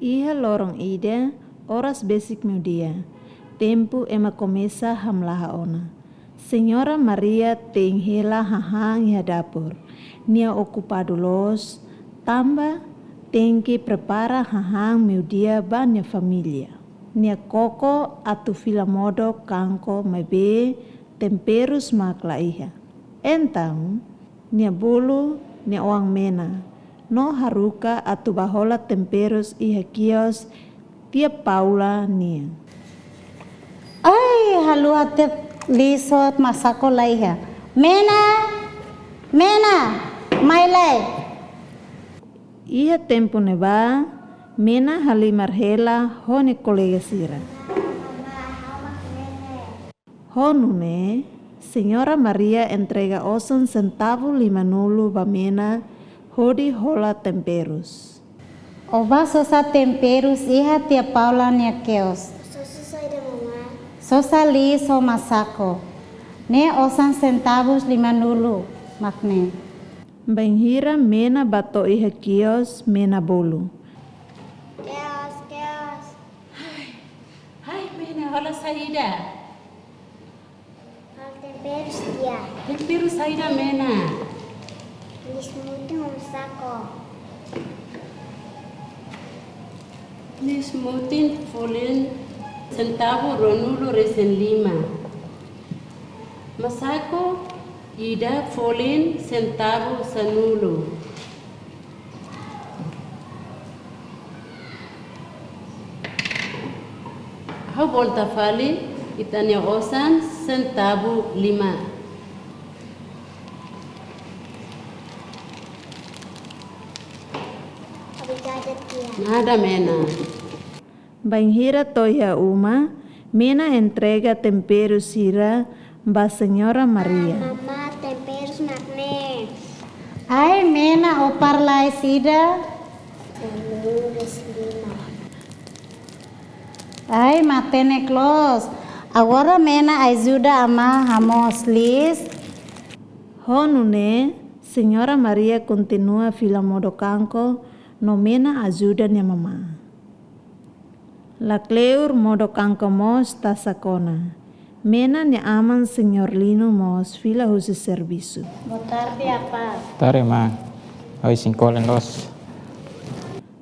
Iha lorong ida, horas basic media. Tempo ema começa hamlaha ona. Senhora Maria tem hela hahang iha dapur. Nia ocupado los, tamba tem que prepara hahang meu dia banha família. Nia koko atu fila modo kanko mebe temperos makla iha. Então, nia bulu nia oang mena. No haruka atu bahola temperos iha kios tia Paula nia. Ay, halu atep lisot masako laiha. Mena, mailai. Iha tempo neba, mena hali marhela hone kolega sira. Honune, Senhora Maria entrega 8 centavo 50 bamena hodi hola temperos. Oba sosa temperos iha tia Paula nia keos. Sosa li so masako. Ne 8 centavos 50 makne. Banhira mena bato iha kios mena bolu. Keos. Hai, mena, hola saída. Al temperos dia. Tempero saída, mena. Lismutin saco. Nismutin folin centavo ronulo resen lima. Masako ida folin centavo sanulo. How volta fali itanya 8 centavo 5. Obrigada tia. Nada, mena. Banhira toya uma, mena entrega tempero sira ba Senhora Maria. Mama temperos makne. Ay, mena o parlay sida. Temperos lima. Ay, matene close. Agora mena ajuda ama hamos lis. Honune, Senhora Maria continua fila modo kanko, no mena ajuda nia mama. La cleur modo kanko mos tasakona. Mena nia aman Senhor Lino mos fila husu serviço. Boa tarde, apa? Tarema, hoy 5 en los.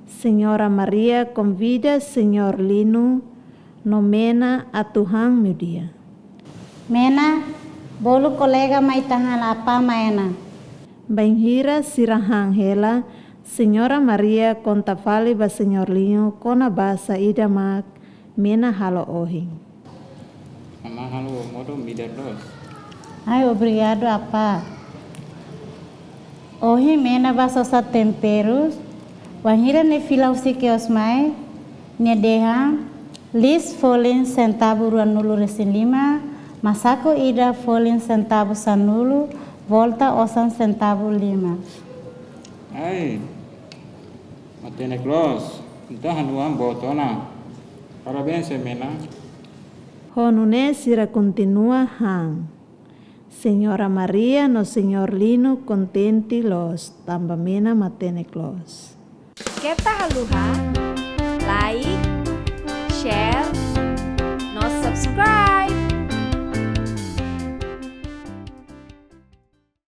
Senhora Maria convida Senhor Lino no mena a Tuhan meu dia. Mena, bolu kolega mai tangan apa maena? Banhira sirahang hela, Senhora Maria conta fale ba Senhor Lino kona basa idamak mena halo ohing. Mama halo modo mider los. Ay, obrigado, apa. Hoje mena basosa temperos. Wahira ne fila usi keos mai. Ne deha. Lis folin centavo ruanulo resin 5. Masako ida folin centavo sanulu. Volta 8 centavo 5. Ay, matene close. Entah hanuan botona. Parabéns, mena. Honune sira continua hang. Senhora Maria no Senhor Lino contenti los tamba mena matene close. Kita haluha, like, share, no subscribe.